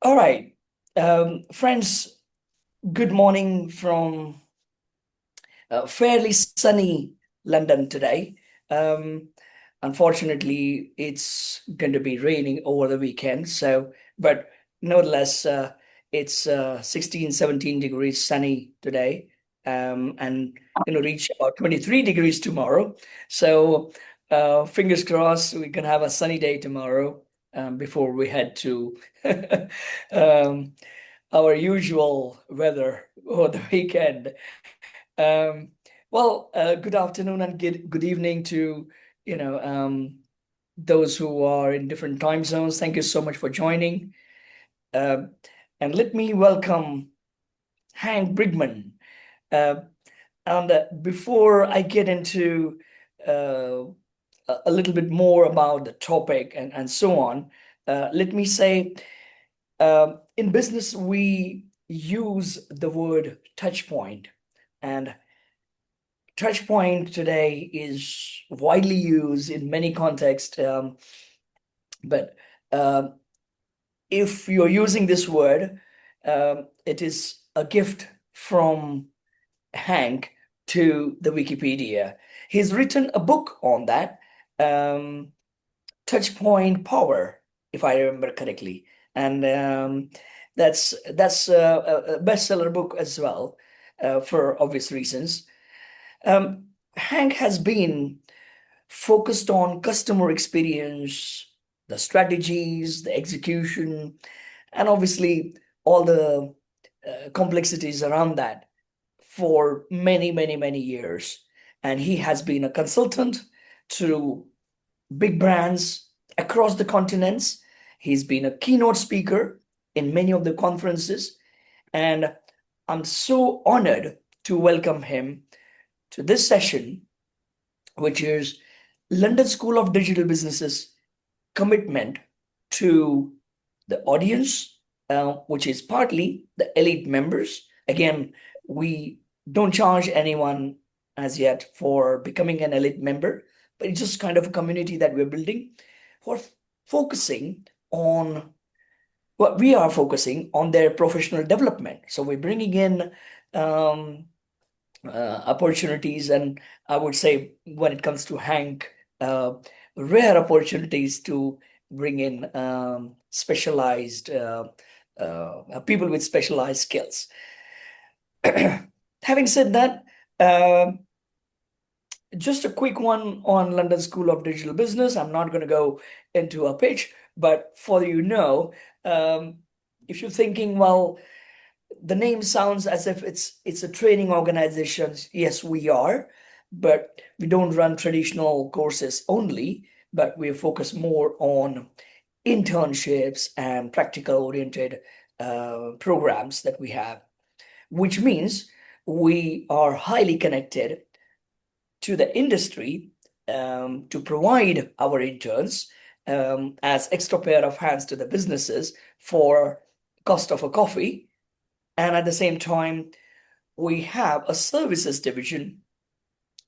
All right. Friends, good morning from fairly sunny London today. Um, Unfortunately, it's going to be raining over the weekend. But nonetheless, it's 16, 17 degrees sunny today, and going to reach about 23 degrees tomorrow. So, fingers crossed, we can have a sunny day tomorrow before we head to um, our usual weather over the weekend. Um, Good afternoon and good evening to you know um, those who are in different time zones. Thank you so much for joining. Um and let me welcome Hank Brigman. Uh, and Before I get into uh, a little bit more about the topic and so on, let me say in business we use the word touch point, and touch point today is widely used in many contexts. But um, if you're using this word, it is a gift from Hank to the Wikipedia. He's written a book on that, um, Touch Point Power, if I remember correctly, and that's a bestseller book as well, for obvious reasons. Um, Hank has been focused on customer experience, the strategies, the execution, and obviously all the complexities around that for many, many, many years. And he has been a consultant to big brands across the continents. He's been a keynote speaker in many of the conferences. And I'm so honored to welcome him to this session, which is London School of Digital Business's commitment to the audience, which is partly the elite members. Again, we don't charge anyone as yet for becoming an elite member, but it's just kind of a community that we're building for focusing on what we are focusing on their professional development. So we're bringing in um, opportunities, and I would say when it comes to Hank, uh, rare opportunities to bring in specialized people with specialized skills. Having said that, uh, just a quick one on London School of Digital Business. I'm not going to go into a pitch, but for um, if you're thinking, well, the name sounds as if it's a training organization. Yes, we are, but we don't run traditional courses only, but we focus more on internships and practical oriented programs that we have, which means we are highly connected to the industry to provide our interns as extra pair of hands to the businesses for cost of a coffee. And at the same time, we have a services division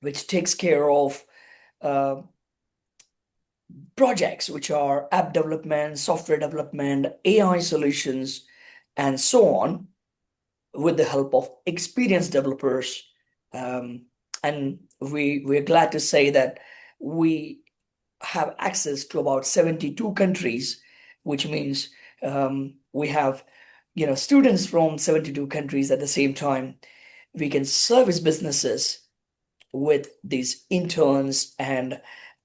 which takes care of uh, projects which are app development, software development, AI solutions, and so on, with the help of experienced developers. Um, and we're glad to say that we have access to about 72 countries, which means we have students from 72 countries. At the same time, we can service businesses with these interns and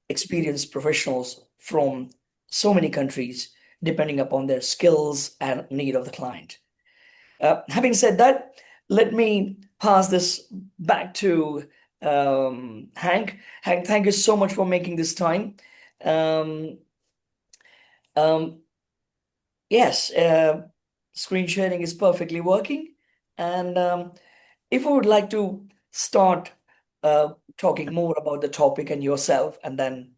experienced professionals from so many countries, depending upon their skills and need of the client. Having said that, let me pass this back to Hank. Hank, thank you so much for making this time. Um, um, yes, screen sharing is perfectly working. And if I would like to start talking more about the topic and yourself, and then,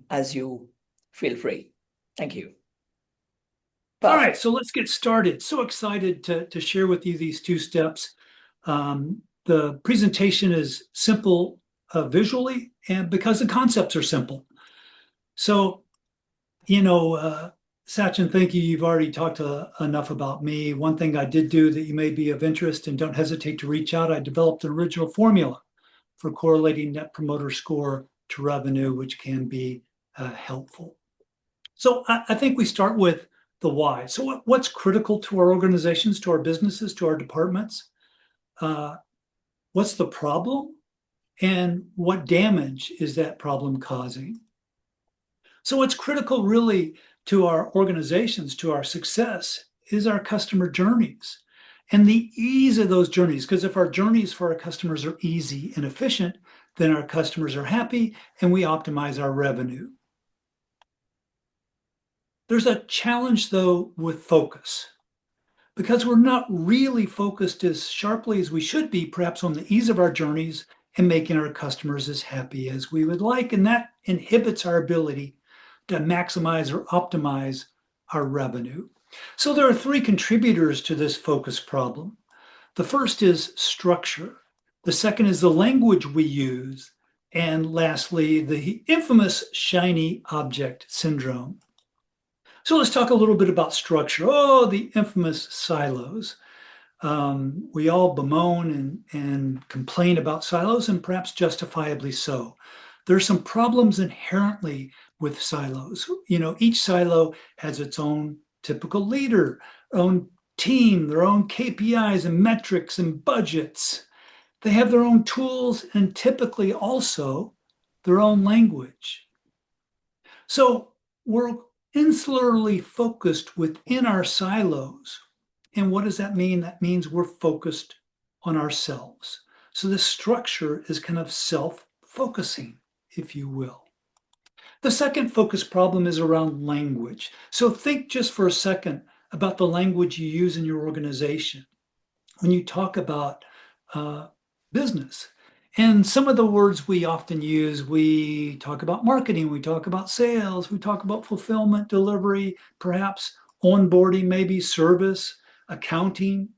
as you feel free. Thank you. All right, Perfect. so let's get started. So excited to share with you these two steps. The presentation is simple visually, and because the concepts are simple. So, you know, Sachin, thank you. You've already talked enough about me. One thing I did do that you may be of interest, and don't hesitate to reach out. I developed an original formula for correlating net promoter score to revenue, which can be helpful. So I think we start with the why. So what's critical to our organizations, to our businesses, to our departments? Uh, what's the problem? And what damage is that problem causing? So what's critical really to our organizations, to our success, is our customer journeys and the ease of those journeys. Because if our journeys for our customers are easy and efficient, then our customers are happy and we optimize our revenue. There's a challenge, though, with focus because we're not really focused as sharply as we should be, perhaps on the ease of our journeys and making our customers as happy as we would like. And that inhibits our ability to maximize or optimize our revenue. So there are three contributors to this focus problem. The first is structure. The second is the language we use. And lastly, the infamous shiny object syndrome. So let's talk a little bit about structure. Oh, the infamous silos. We all bemoan and complain about silos, and perhaps justifiably so. There are some problems inherently with silos. You know, each silo has its own typical leader, own team, their own KPIs and metrics and budgets. They have their own tools and typically also their own language. So we're insularly focused within our silos. And what does that mean? That means we're focused on ourselves. So this structure is kind of self-focusing, if you will. The second focus problem is around language. So think just for a second about the language you use in your organization when you talk about business. And some of the words we often use, we talk about marketing, we talk about sales, we talk about fulfillment, delivery, perhaps onboarding, maybe service, accounting.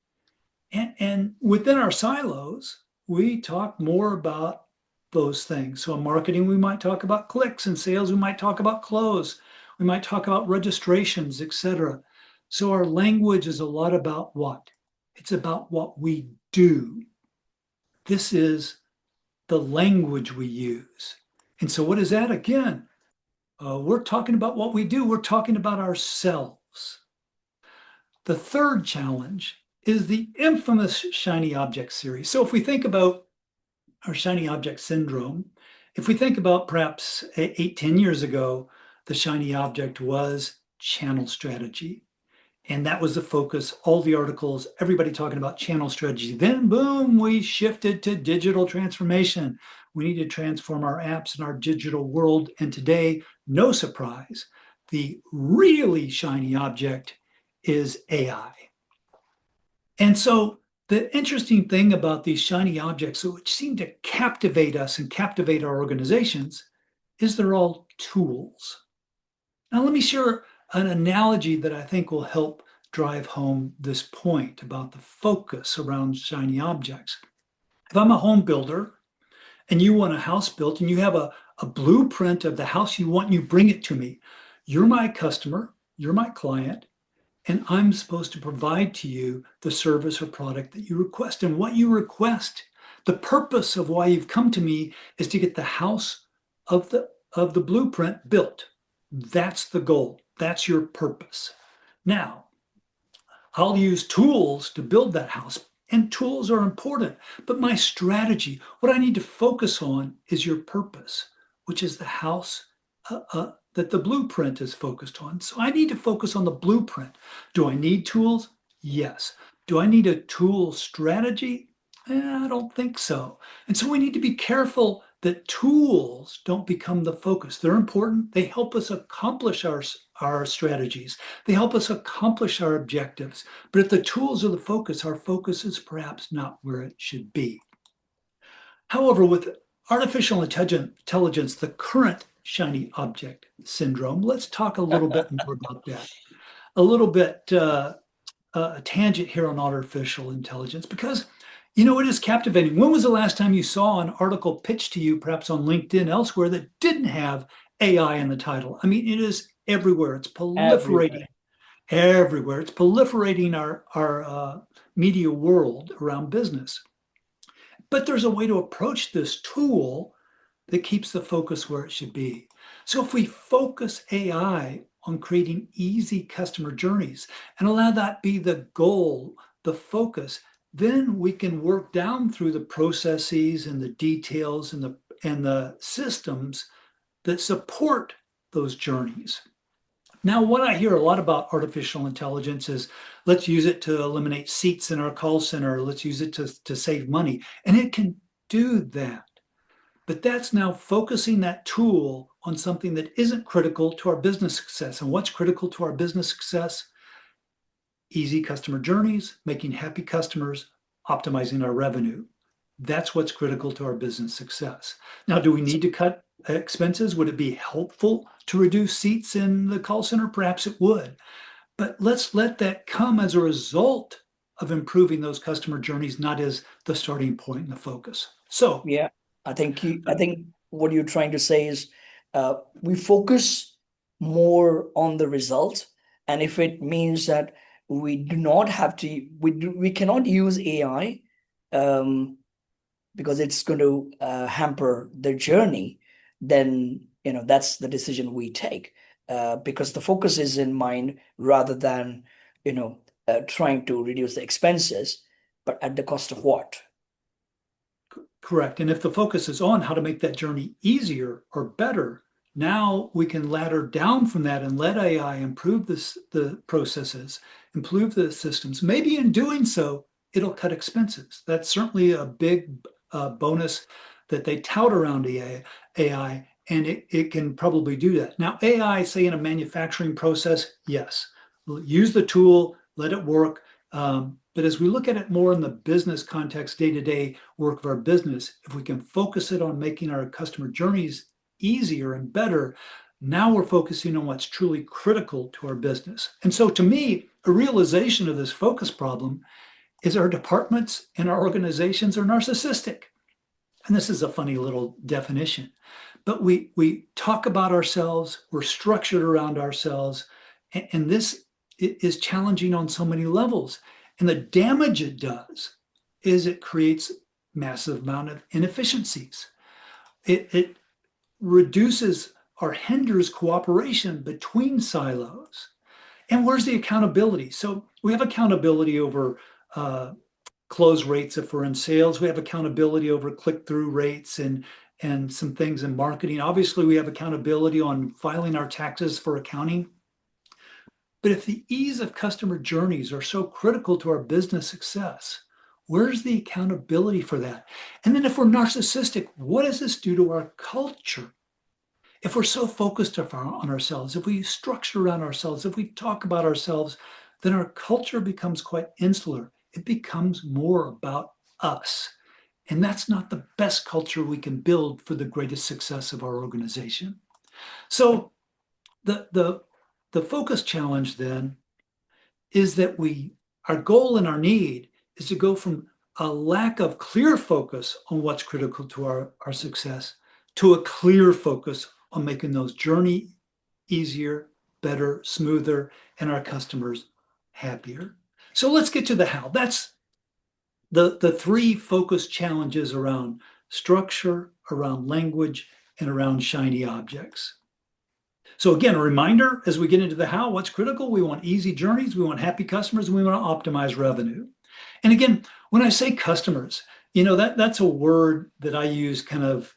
And within our silos, we talk more about those things. So in marketing, we might talk about clicks, and sales, we might talk about close. We might talk about registrations, etc. So our language is a lot about what? It's about what we do. This is the language we use. And so what is that? Again, we're talking about what we do. We're talking about ourselves. The third challenge is the infamous shiny object series. So if we think about our shiny object syndrome, if we think about perhaps 10 years ago, the shiny object was channel strategy. And that was the focus, all the articles, everybody talking about channel strategy. Then, boom, we shifted to digital transformation. We need to transform our apps and our digital world. And today, no surprise, the really shiny object is AI. And so the interesting thing about these shiny objects, which seem to captivate us and captivate our organizations, is they're all tools. Now, let me share an analogy that I think will help drive home this point about the focus around shiny objects. If I'm a home builder and you want a house built and you have a blueprint of the house you want, you bring it to me. You're my customer, you're my client, and I'm supposed to provide to you the service or product that you request. And what you request, the purpose of why you've come to me is to get the house of the blueprint built. That's the goal. That's your purpose. Now, I'll use tools to build that house, and tools are important. But my strategy, what I need to focus on is your purpose, which is the house that the blueprint is focused on. So I need to focus on the blueprint. Do I need tools? Yes. Do I need a tool strategy? I don't think so. And so we need to be careful that tools don't become the focus. They're important. They help us accomplish our strategies. They help us accomplish our objectives. But if the tools are the focus, our focus is perhaps not where it should be. However, with artificial intelligence, the current shiny object syndrome, let's talk a little bit more about that. A little bit a tangent here on artificial intelligence, because you know, it is captivating. When was the last time you saw an article pitched to you, perhaps on LinkedIn, elsewhere, that didn't have AI in the title. I mean, it is everywhere. It's proliferating Everywhere. everywhere. It's proliferating our media world around business. But there's a way to approach this tool that keeps the focus where it should be. So if we focus AI on creating easy customer journeys and allow that be the goal, the focus, then we can work down through the processes and the details and the systems that support those journeys. Now, what I hear a lot about artificial intelligence is let's use it to eliminate seats in our call center. Let's use it to save money. And it can do that. But that's now focusing that tool on something that isn't critical to our business success. And what's critical to our business success? Easy customer journeys, making happy customers, optimizing our revenue. That's what's critical to our business success. Now, do we need to cut expenses? Would it be helpful to reduce seats in the call center? Perhaps it would. But let's let that come as a result of improving those customer journeys, not as the starting point and the focus. So, Yeah, I think what you're trying to say is we focus more on the result, and if it means that we do not have to, we cannot use AI because it's going to hamper the journey, then that's the decision we take because the focus is in mind rather than trying to reduce the expenses, but at the cost of what? correct. And if the focus is on how to make that journey easier or better, now we can ladder down from that and let AI improve the processes, improve the systems. Maybe in doing so, it'll cut expenses. That's certainly a big bonus that they tout around AI, and it can probably do that. Now, AI, say in a manufacturing process, yes, use the tool, let it work. But as we look at it more in the business context, day-to-day work of our business, if we can focus it on making our customer journeys easier and better, now we're focusing on what's truly critical to our business. And so to me, a realization of this focus problem is our departments and our organizations are narcissistic. And this is a funny little definition, but we talk about ourselves, we're structured around ourselves, and this is challenging on so many levels. And the damage it does is it creates massive amount of inefficiencies. It reduces or hinders cooperation between silos. And where's the accountability? So we have accountability over close rates if we're in sales. We have accountability over click-through rates and some things in marketing. Obviously, we have accountability on filing our taxes for accounting. But if the ease of customer journeys are so critical to our business success, where's the accountability for that? And then if we're narcissistic, what does this do to our culture? If we're so focused on ourselves, if we structure around ourselves, if we talk about ourselves, then our culture becomes quite insular. It becomes more about us. And that's not the best culture we can build for the greatest success of our organization. So the focus challenge then is that our goal and our need is to go from a lack of clear focus on what's critical to our success to a clear focus on making those journey easier, better, smoother, and our customers happier. So let's get to the how. That's the three focus challenges around structure, around language, and around shiny objects. So again, a reminder as we get into the how, what's critical? We want easy journeys, we want happy customers, and we want to optimize revenue. And again, when I say customers, that's a word that I use kind of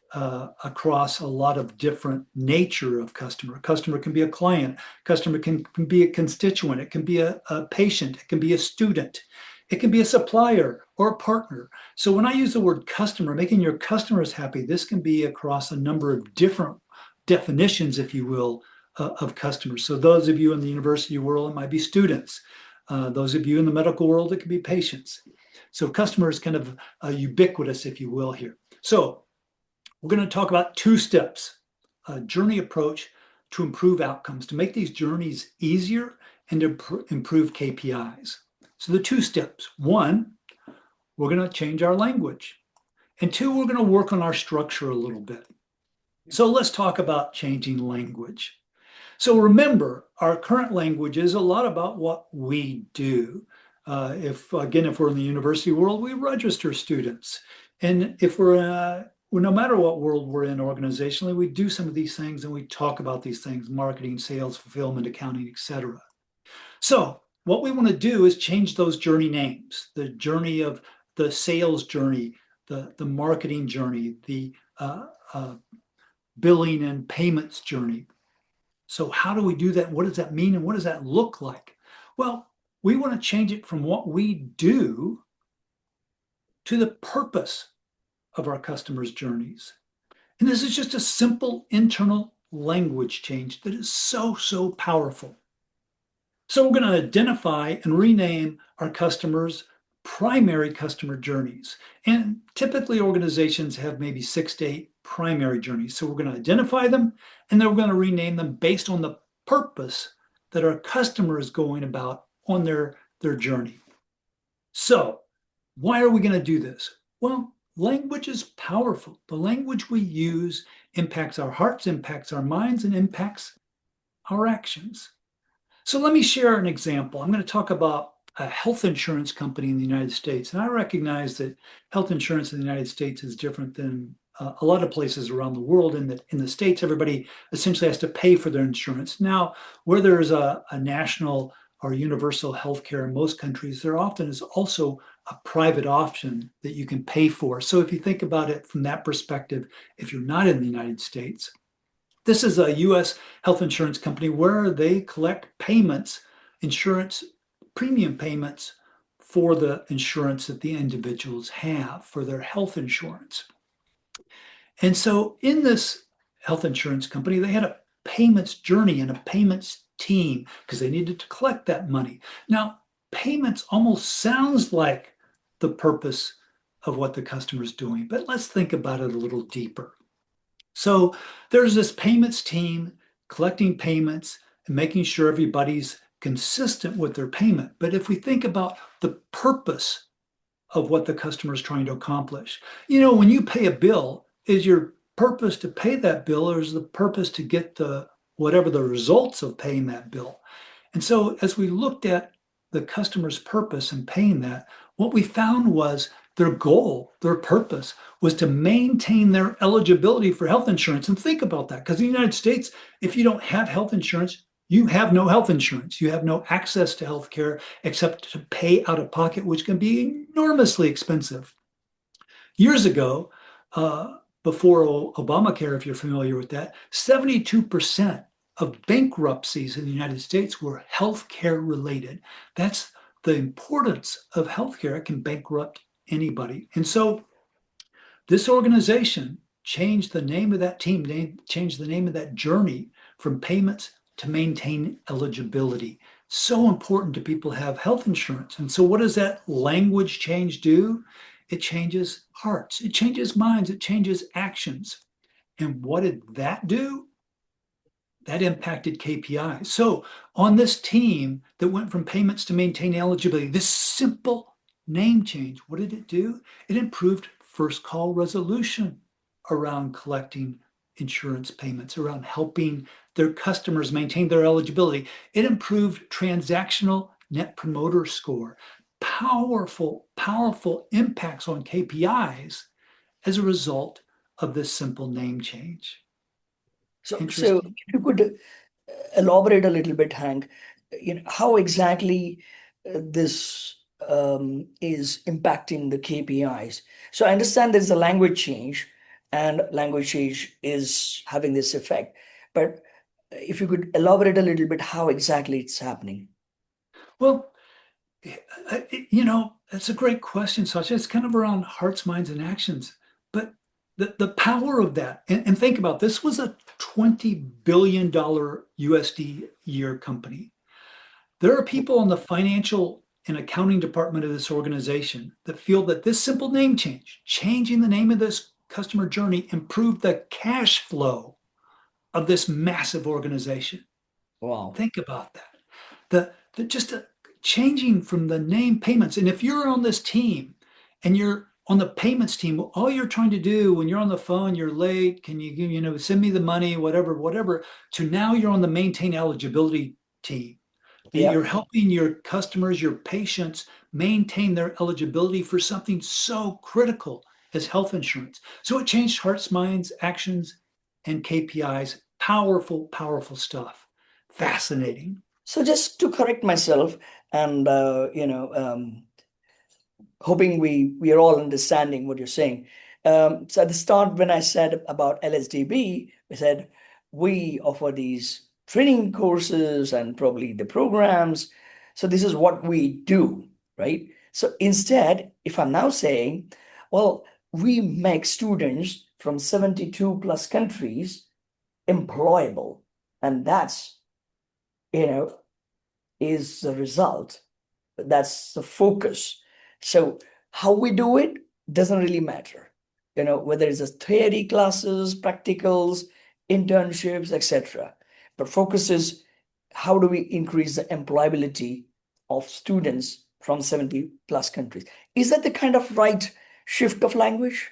across a lot of different nature of customer. A customer can be a client, customer can be a constituent, it can be a patient, it can be a student, it can be a supplier or a partner. So when I use the word customer, making your customers happy, this can be across a number of different definitions, if you will, of customers. So those of you in the university world, it might be students. Those of you in the medical world, it could be patients. So customer is kind of ubiquitous, if you will, here. So we're going to talk about two steps, a journey approach to improve outcomes, to make these journeys easier and to improve KPIs. So the two steps: one, we're going to change our language. And two, we're going to work on our structure a little bit. So let's talk about changing language. So remember, our current language is a lot about what we do. If we're in the university world, we register students. And if well, no matter what world we're in organizationally, we do some of these things and we talk about these things, marketing, sales, fulfillment, accounting, etc. So what we want to do is change those journey names, the journey of the sales journey, the marketing journey, the uh, billing and payments journey. So how do we do that? What does that mean? And what does that look like? Well, we want to change it from what we do to the purpose of our customers' journeys. And this is just a simple internal language change that is so, so powerful. So we're going to identify and rename our customers' primary customer journeys. And typically organizations have maybe 6 to 8 primary journeys. So we're going to identify them and then we're going to rename them based on the purpose that our customer is going about on their journey. So why are we going to do this? Well, language is powerful. The language we use impacts our hearts, impacts our minds, and impacts our actions. So let me share an example. I'm going to talk about a health insurance company in the United States. And I recognize that health insurance in the United States is different than a lot of places around the world. In the States, everybody essentially has to pay for their insurance. Now, where there's a national or universal health care in most countries, there often is also a private option that you can pay for. So if you think about it from that perspective, if you're not in the United States, this is a US health insurance company where they collect payments, insurance premium payments for the insurance that the individuals have for their health insurance. And so in this health insurance company, they had a payments journey and a payments team because they needed to collect that money. Now, payments almost sounds like the purpose of what the customer's doing, but let's think about it a little deeper. So there's this payments team collecting payments and making sure everybody's consistent with their payment. But if we think about the purpose of what the customer is trying to accomplish, when you pay a bill, is your purpose to pay that bill or is the purpose to get the whatever the results of paying that bill? And so as we looked at the customer's purpose in paying that, what we found was their goal, their purpose was to maintain their eligibility for health insurance. And think about that, because in the United States, if you don't have health insurance, you have no health insurance. You have no access to health care except to pay out of pocket, which can be enormously expensive. Years ago, before Obamacare, if you're familiar with that, 72% of bankruptcies in the United States were healthcare related. That's the importance of healthcare. It can bankrupt anybody. And so this organization changed the name of that team, changed the name of that journey from payments to maintain eligibility. So important to people have health insurance. And so what does that language change do? It changes hearts, it changes minds, it changes actions. And what did that do? That impacted KPIs. So on this team that went from payments to maintain eligibility, this simple name change, what did it do? It improved first call resolution around collecting insurance payments, around helping their customers maintain their eligibility. It improved transactional net promoter score. Powerful, powerful impacts on KPIs as a result of this simple name change. So Interesting. if you could elaborate a little bit, Hank, how exactly this is impacting the KPIs. So I understand there's a language change, and language change is having this effect. But if you could elaborate a little bit how exactly it's happening. Well, that's a great question, Sasha. It's kind of around hearts, minds, and actions. But the power of that, and think about this was a $20 billion USD year company. There are people in the financial and accounting department of this organization that feel that this simple name change, changing the name of this customer journey, improved the cash flow of this massive organization. Wow. Think about that. The just changing from the name payments. And if you're on this team and you're on the payments team, all you're trying to do when you're on the phone, you're late, can you send me the money, whatever, to now you're on the maintain eligibility team. Yeah. You're helping your customers, your patients maintain their eligibility for something so critical as health insurance. So it changed hearts, minds, actions, and KPIs. Powerful, powerful stuff. Fascinating. So just to correct myself and hoping we are all understanding what you're saying. So at the start, when I said about LSDB, I said we offer these training courses and probably the programs. So this is what we do, right? So instead, if I'm now saying, well, we make students from 72 plus countries employable, and that's, you know, is the result. That's the focus. So how we do it doesn't really matter. Whether it's a theory classes, practicals, internships, etc. But focus is how do we increase the employability of students from 70 plus countries? Is that the kind of right shift of language?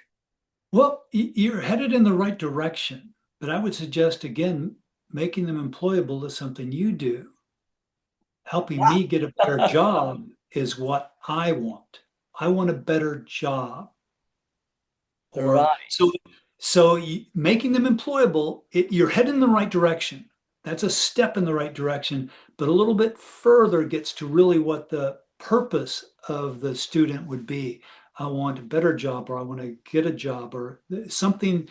Well, you're headed in the right direction, but I would suggest again, making them employable is something you do. Helping me get a better job is what I want. I want a better job. Or Right. making them employable, you're heading in the right direction. That's a step in the right direction, but a little bit further gets to really what the purpose of the student would be. I want a better job, or I want to get a job, or something,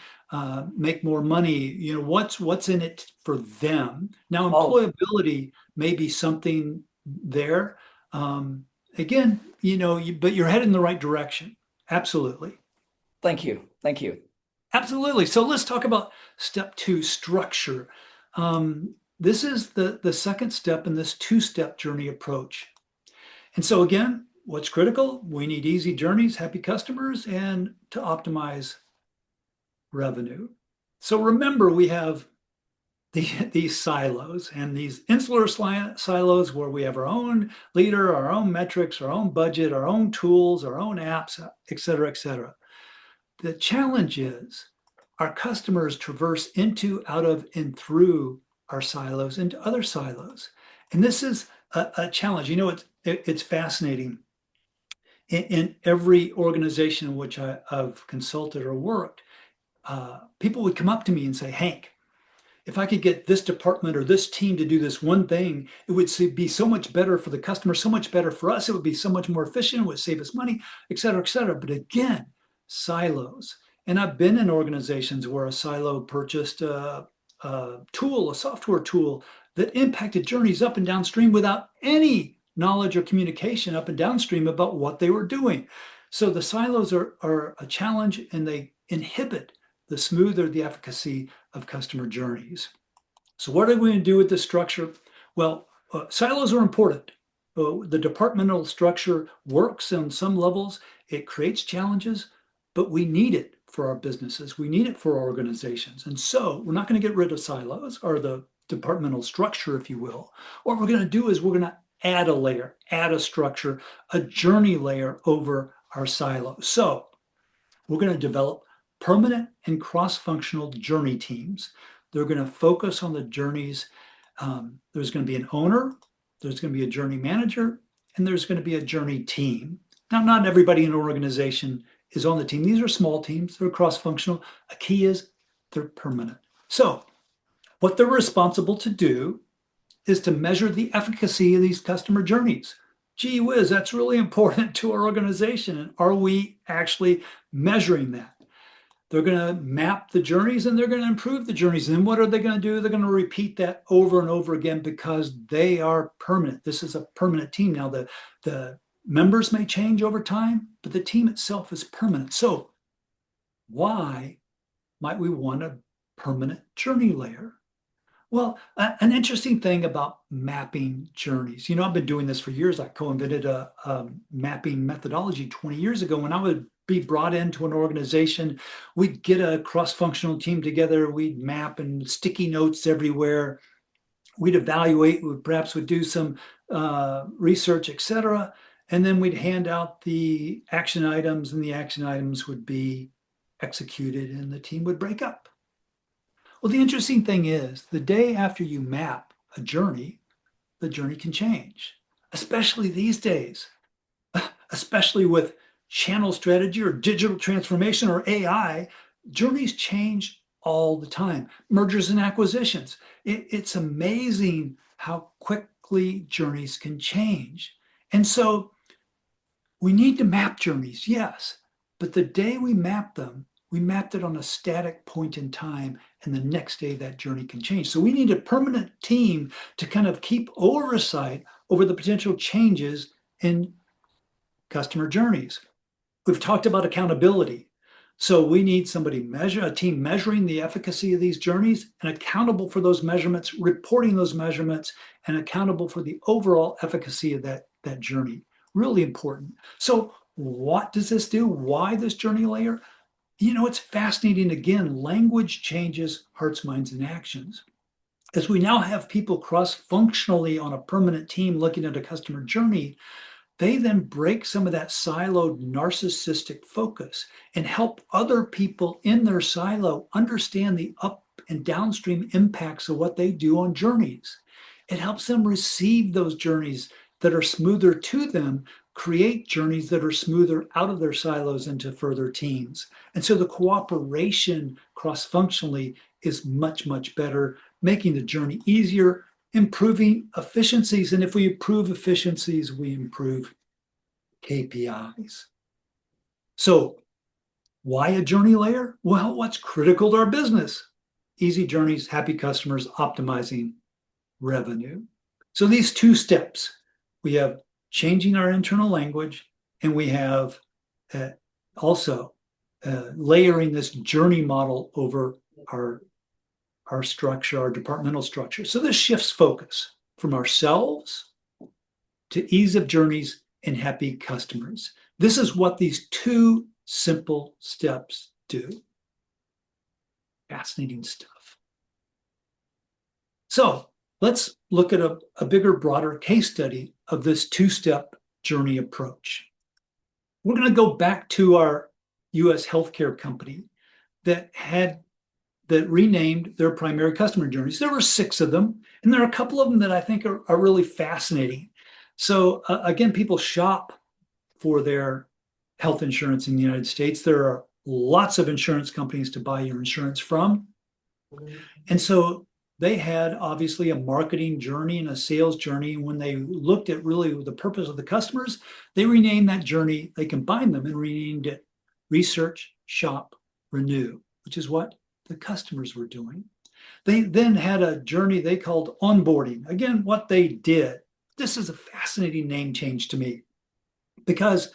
make more money. What's in it for them. Now, Oh, employability may be something there. Again, but you're heading in the right direction. Absolutely. thank you. Thank you. Absolutely. So let's talk about step two, structure. This is the second step in this two-step journey approach. And so again, what's critical? We need easy journeys, happy customers, and to optimize revenue. So remember, we have these silos and these insular silos where we have our own leader, our own metrics, our own budget, our own tools, our own apps, et cetera, et cetera. The challenge is our customers traverse into, out of, and through our silos into other silos. And this is a challenge. It's fascinating. In every organization in which I've consulted or worked, people would come up to me and say, Hank, if I could get this department or this team to do this one thing, it would be so much better for the customer, so much better for us. It would be so much more efficient, it would save us money, et cetera, et cetera. But again, silos. And I've been in organizations where a silo purchased a tool, a software tool that impacted journeys up and downstream without any knowledge or communication up and downstream about what they were doing. So the silos are a challenge, and they inhibit the smoother the efficacy of customer journeys. So what are we going to do with this structure? Well, silos are important. The departmental structure works on some levels. It creates challenges, but we need it for our businesses. We need it for our organizations. And so we're not going to get rid of silos, or the departmental structure, if you will. What we're going to do is we're going to add a layer, add a structure, a journey layer over our silos. So we're going to develop permanent and cross-functional journey teams. They're going to focus on the journeys. There's going to be an owner, there's going to be a journey manager, and there's going to be a journey team. Now, not everybody in an organization is on the team. These are small teams, they're cross-functional. A key is they're permanent. So what they're responsible to do is to measure the efficacy of these customer journeys. Gee whiz, that's really important to our organization. And are we actually measuring that? They're going to map the journeys, and they're going to improve the journeys. And what are they going to do? They're going to repeat that over and over again because they are permanent. This is a permanent team. Now, the members may change over time, but the team itself is permanent. So why might we want a permanent journey layer? Well, an interesting thing about mapping journeys. I've been doing this for years. I co-invented a mapping methodology 20 years ago. When I would be brought into an organization, we'd get a cross-functional team together. We'd map, and sticky notes everywhere. We'd evaluate. We perhaps would do some research, etc. And then we'd hand out the action items, and the action items would be executed, and the team would break up. Well, the interesting thing is, the day after you map a journey, the journey can change, especially these days, especially with channel strategy or digital transformation or AI. Journeys change all the time. Mergers and acquisitions. It's amazing how quickly journeys can change. And so we need to map journeys, yes, but the day we map them, we mapped it on a static point in time, and the next day that journey can change. So we need a permanent team to kind of keep oversight over the potential changes in customer journeys. We've talked about accountability. So we need a team measuring the efficacy of these journeys and accountable for those measurements, reporting those measurements, and accountable for the overall efficacy of that journey. Really important. So what does this do? Why this journey layer? It's fascinating. Again, language changes hearts, minds, and actions. As we now have people cross-functionally on a permanent team looking at a customer journey, they then break some of that siloed narcissistic focus and help other people in their silo understand the up and downstream impacts of what they do on journeys. It helps them receive those journeys that are smoother to them, create journeys that are smoother out of their silos into further teams. And so the cooperation cross-functionally is much, much better, making the journey easier, improving efficiencies. And if we improve efficiencies, we improve KPIs. So why a journey layer? Well, what's critical to our business? Easy journeys, happy customers, optimizing revenue. So these two steps, we have changing our internal language, and we have also layering this journey model over our structure, our departmental structure. So this shifts focus from ourselves to ease of journeys and happy customers. This is what these two simple steps do. Fascinating stuff. So let's look at a bigger, broader case study of this two-step journey approach. We're going to go back to our US healthcare company that renamed their primary customer journeys. There were 6 of them, and there are a couple of them that I think are really fascinating. So again, people shop for their health insurance in the United States. There are lots of insurance companies to buy your insurance from. And so they had obviously a marketing journey and a sales journey. When they looked at really the purpose of the customers, they renamed that journey. They combined them and renamed it Research, Shop, Renew, which is what the customers were doing. They then had a journey they called onboarding. Again, what they did. This is a fascinating name change to me, because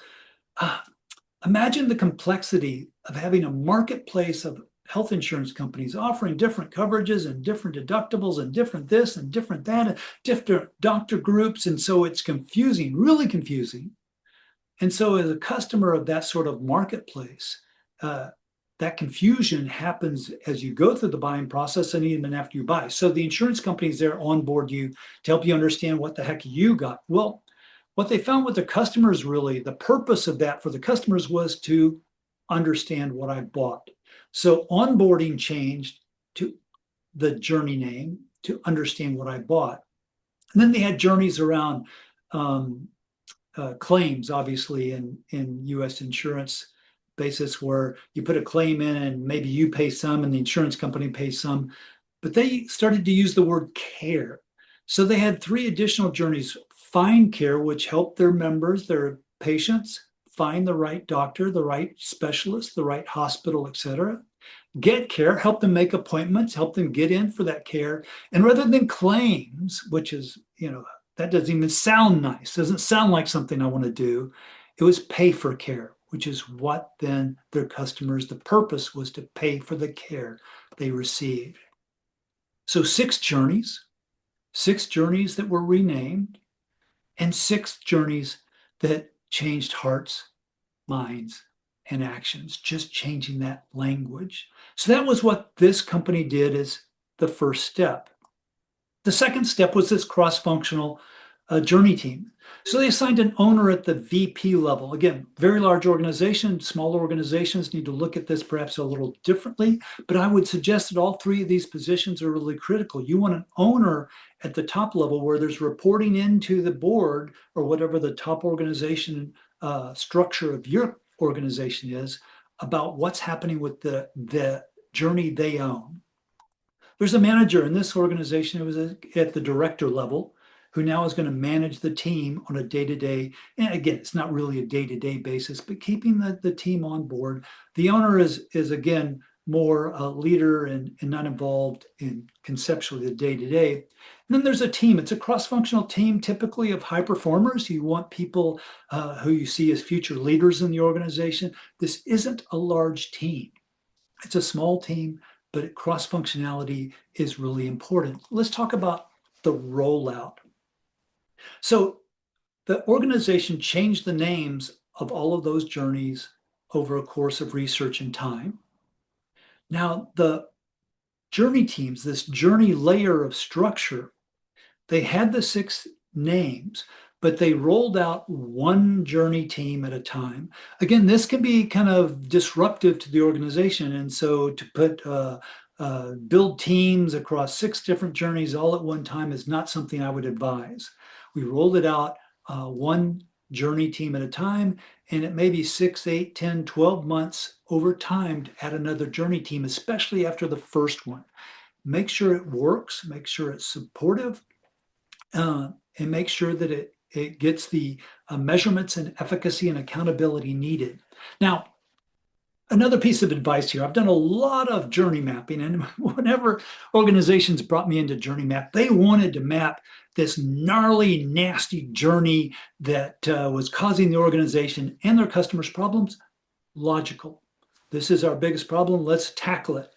imagine the complexity of having a marketplace of health insurance companies offering different coverages and different deductibles and different this and different that, and different doctor groups. And so it's confusing, really confusing. And so as a customer of that sort of marketplace, that confusion happens as you go through the buying process and even after you buy. So the insurance companies there onboard you to help you understand what the heck you got. Well, what they found with the customers, really, the purpose of that for the customers was to understand what I bought. So onboarding changed to the journey name to understand what I bought. And then they had journeys around claims, obviously, in US insurance basis, where you put a claim in and maybe you pay some and the insurance company pays some. But they started to use the word care. So they had 3 additional journeys: find care, which helped their members, their patients, find the right doctor, the right specialist, the right hospital, etc. Get care, help them make appointments, help them get in for that care. And rather than claims, which is, that doesn't even sound nice, doesn't sound like something I want to do, it was pay for care, which is what then their customers, the purpose was to pay for the care they received. So 6 journeys that were renamed, and 6 journeys that changed hearts, minds, and actions, just changing that language. So that was what this company did as the first step. The second step was this cross-functional journey team. So they assigned an owner at the VP level. Again, very large organization, smaller organizations need to look at this perhaps a little differently, but I would suggest that all three of these positions are really critical. You want an owner at the top level where there's reporting into the board or whatever the top organization structure of your organization is about what's happening with the journey they own. There's a manager in this organization who was at the director level who now is going to manage the team on a day-to-day, and again, it's not really a day-to-day basis, but keeping the team on board. The owner is again, more a leader and not involved in conceptually the day-to-day. And then there's a team. It's a cross-functional team, typically of high performers. You want people who you see as future leaders in the organization. This isn't a large team. It's a small team, but cross-functionality is really important. Let's talk about the rollout. So the organization changed the names of all of those journeys over a course of research and time. Now, the journey teams, this journey layer of structure, they had the 6 names, but they rolled out one journey team at a time. Again, this can be kind of disruptive to the organization. And so to put build teams across 6 different journeys all at one time is not something I would advise. We rolled it out one journey team at a time, and it may be 6, 8, 10, 12 months over time to add another journey team, especially after the first one. Make sure it works, make sure it's supportive, and make sure that it gets the measurements and efficacy and accountability needed. Now, another piece of advice here, I've done a lot of journey mapping, and whenever organizations brought me into journey map, they wanted to map this gnarly, nasty journey that was causing the organization and their customers problems. Logical. This is our biggest problem. Let's tackle it.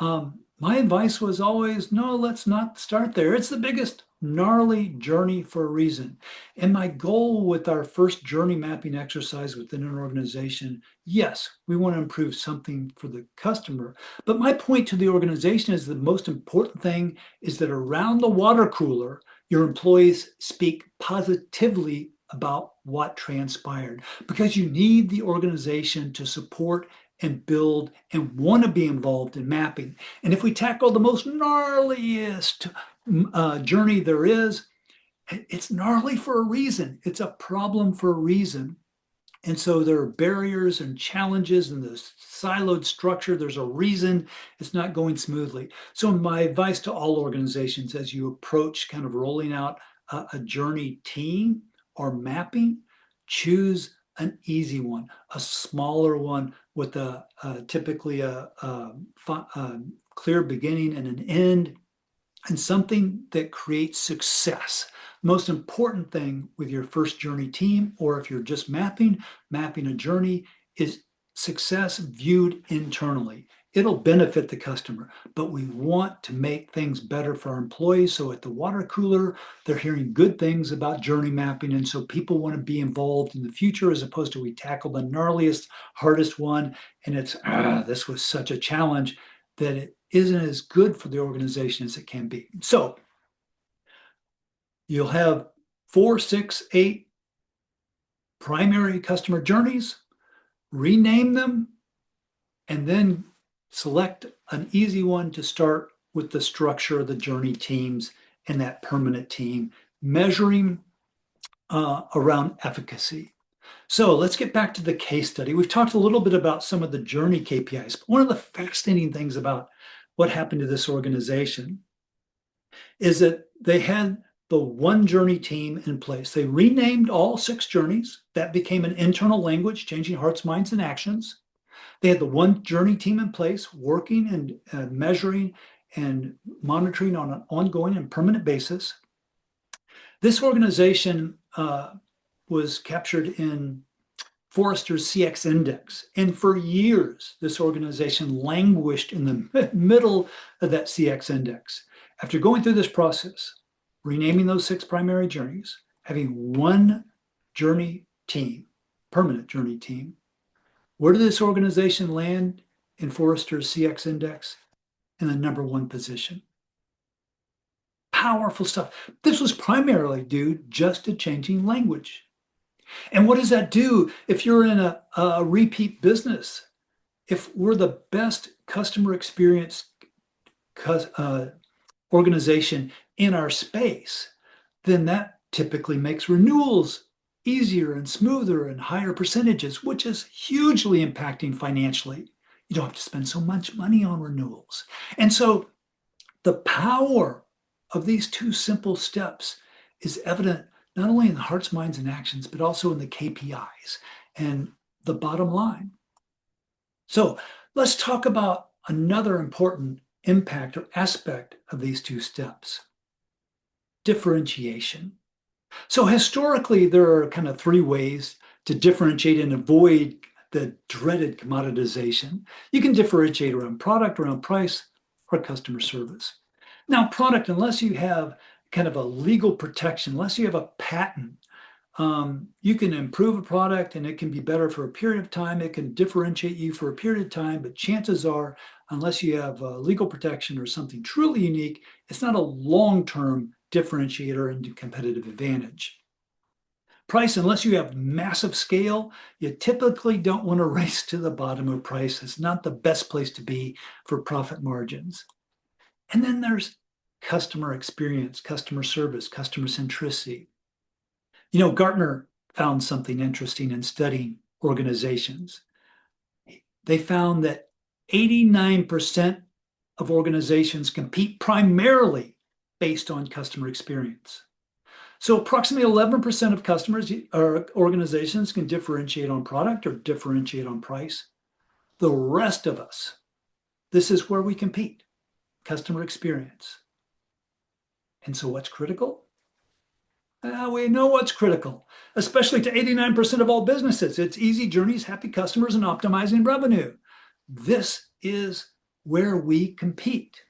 My advice was always, no, let's not start there. It's the biggest gnarly journey for a reason. And my goal with our first journey mapping exercise within an organization, yes, we want to improve something for the customer. But my point to the organization is the most important thing is that around the water cooler, your employees speak positively about what transpired, because you need the organization to support and build and want to be involved in mapping. And if we tackle the most gnarliest journey there is, it's gnarly for a reason. It's a problem for a reason. And so there are barriers and challenges in this siloed structure. There's a reason it's not going smoothly. So my advice to all organizations as you approach kind of rolling out a journey team or mapping, choose an easy one, a smaller one with typically a clear beginning and an end, and something that creates success. Most important thing with your first journey team, or if you're just mapping a journey, is success viewed internally. It'll benefit the customer, but we want to make things better for our employees. So at the water cooler, they're hearing good things about journey mapping. And so people want to be involved in the future as opposed to we tackle the gnarliest, hardest one. And it's, this was such a challenge that it isn't as good for the organization as it can be. So you'll have 4, 6, 8 primary customer journeys, rename them, and then select an easy one to start with the structure of the journey teams and that permanent team, measuring around efficacy. So let's get back to the case study. We've talked a little bit about some of the journey KPIs, but one of the fascinating things about what happened to this organization is that they had the one journey team in place. They renamed all 6 journeys. That became an internal language, changing hearts, minds, and actions. They had the one journey team in place, working and measuring and monitoring on an ongoing and permanent basis. This organization was captured in Forrester's CX Index. And for years, this organization languished in the middle of that CX Index. After going through this process, renaming those 6 primary journeys, having one journey team, permanent journey team, where did this organization land in Forrester's CX Index? In the #1 position. powerful stuff. This was primarily due just to changing language. And what does that do if you're in a repeat business? If we're the best customer experience organization in our space, then that typically makes renewals easier and smoother and higher percentages, which is hugely impacting financially. You don't have to spend so much money on renewals. And so the power of these two simple steps is evident not only in the hearts, minds, and actions, but also in the KPIs and the bottom line. So let's talk about another important impact or aspect of these two steps: differentiation. So historically, there are kind of three ways to differentiate and avoid the dreaded commoditization. You can differentiate around product, around price, or customer service. Now, product, unless you have kind of a legal protection, unless you have a patent, you can improve a product and it can be better for a period of time. It can differentiate you for a period of time, but chances are, unless you have legal protection or something truly unique, it's not a long-term differentiator and competitive advantage. Price, unless you have massive scale, you typically don't want to race to the bottom of price. It's not the best place to be for profit margins. And then there's customer experience, customer service, customer centricity. You know, Gartner found something interesting in studying organizations. They found that 89% of organizations compete primarily based on customer experience. So approximately 11% of customers or organizations can differentiate on product or differentiate on price. The rest of us, this is where we compete: customer experience. And so what's critical? We know what's critical, especially to 89% of all businesses. It's easy journeys, happy customers, and optimizing revenue. This is where we compete.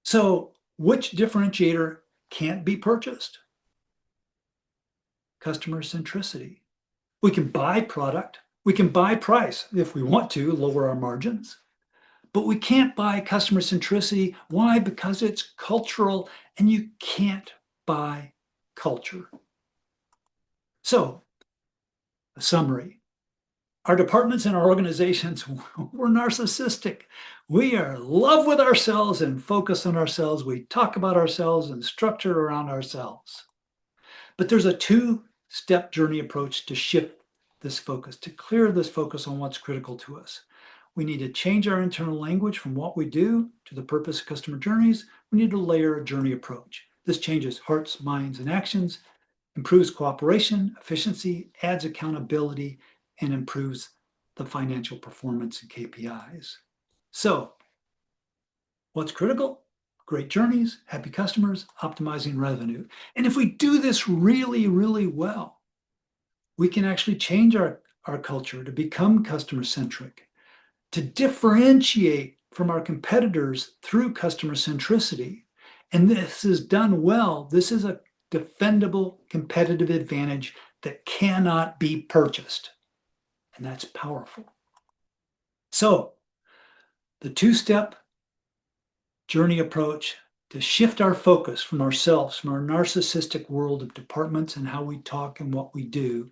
So which differentiator can't be purchased? Customer centricity. We can buy product, we can buy price if we want to, lower our margins, but we can't buy customer centricity. Why? Because it's cultural, and you can't buy culture. So, a summary: our departments and our organizations, we're narcissistic. We are in love with ourselves and focus on ourselves. We talk about ourselves and structure around ourselves. But there's a two-step journey approach to shift this focus, to clear this focus on what's critical to us. We need to change our internal language from what we do to the purpose of customer journeys. We need to layer a journey approach. This changes hearts, minds, and actions, improves cooperation, efficiency, adds accountability, and improves the financial performance and KPIs. So, what's critical? Great journeys, happy customers, optimizing revenue. And if we do this really, really well, we can actually change our culture to become customer-centric, to differentiate from our competitors through customer centricity. And this is done well. This is a defendable competitive advantage that cannot be purchased. And that's powerful. So, the two-step journey approach to shift our focus from ourselves, from our narcissistic world of departments and how we talk and what we do,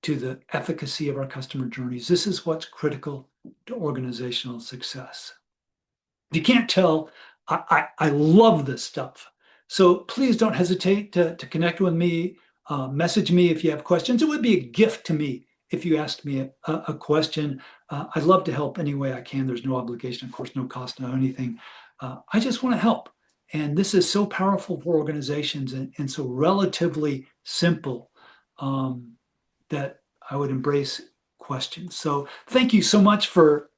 to the efficacy of our customer journeys. This is what's critical to organizational success. If you can't tell, I love this stuff. So please don't hesitate to connect with me, message me if you have questions. It would be a gift to me if you asked me a question. I'd love to help any way I can. There's no obligation, of course, no cost, no anything. I just want to help. And this is so powerful for organizations and so relatively simple that I would embrace questions. So thank you so much for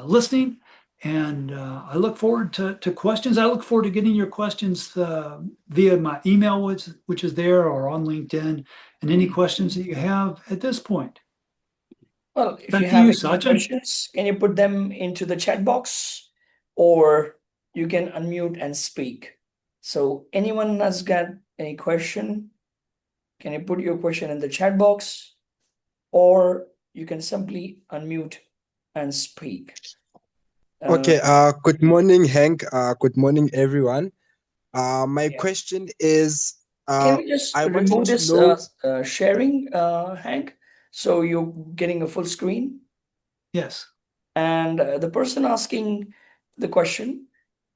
listening. And I look forward to questions. I look forward to getting your questions via my email, which is there, or on LinkedIn, and any questions that you have at this point. Well, if Back you to have you, any Sachin. questions, can you put them into the chat box, or you can unmute and speak? So anyone has got any question, can you put your question in the chat box, or you can simply unmute and speak? Uh, Okay, good morning, Hank. Good morning, everyone. My yeah. question is, Can we just I wanted remove to this know. sharing, Hank? So you're getting a full screen. Yes. And the person asking the question,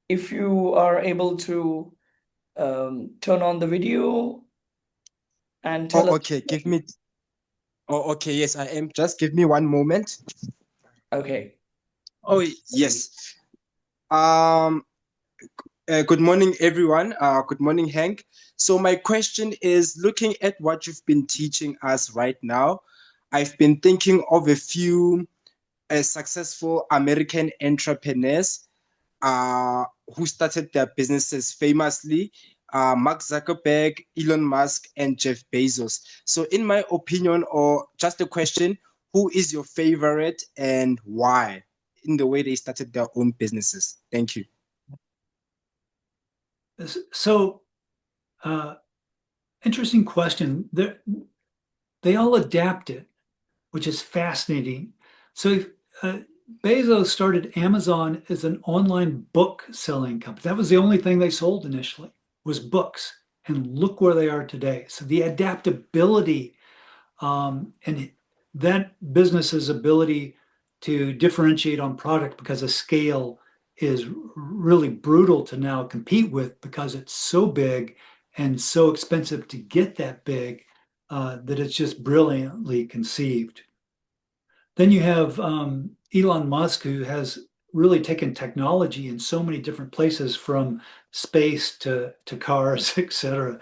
if you are able to turn on the video and tell Oh, us okay, the give question. me. Oh, okay, yes, I am. Just give me one moment. Okay. Oh, yes. Um, Good morning, everyone. Good morning, Hank. So my question is, looking at what you've been teaching us right now, I've been thinking of a few successful American entrepreneurs who started their businesses famously, Mark Zuckerberg, Elon Musk, and Jeff Bezos. So, in my opinion, or just a question, who is your favorite and why in the way they started their own businesses? Thank you. So, uh, interesting question. They all adapted, which is fascinating. So, uh, Bezos started Amazon as an online book selling company. That was the only thing they sold initially was books. And look where they are today. So the adaptability and that business's ability to differentiate on product because of scale is really brutal to now compete with because it's so big and so expensive to get that big that it's just brilliantly conceived. Then you have Elon Musk, who has really taken technology in so many different places, from space to cars, et cetera.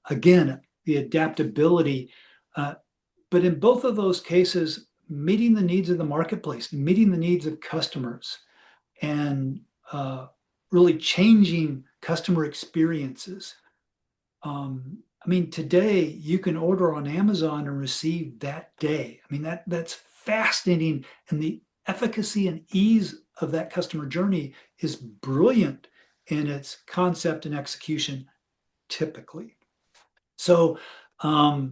Again, the adaptability. Uh, but in both of those cases, meeting the needs of the marketplace, meeting the needs of customers, and really changing customer experiences. I mean, today you can order on Amazon and receive that day. I mean, that's fascinating, and the efficacy and ease of that customer journey is brilliant in its concept and execution, typically. So I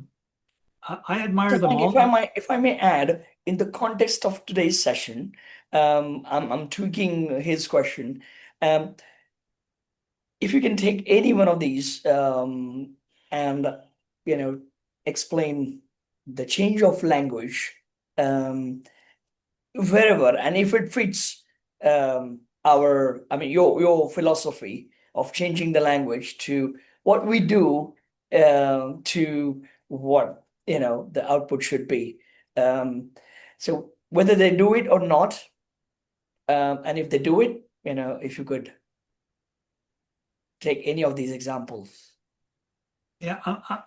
So admire them Frank, all. if I may add, in the context of today's session, I'm tweaking his question. Um, if you can take any one of these and explain the change of language um, wherever, and if it fits our, I mean, your philosophy of changing the language to what we do, to what the output should be. Um, so whether they do it or not, and if they do it, if you could take any of these examples. Yeah,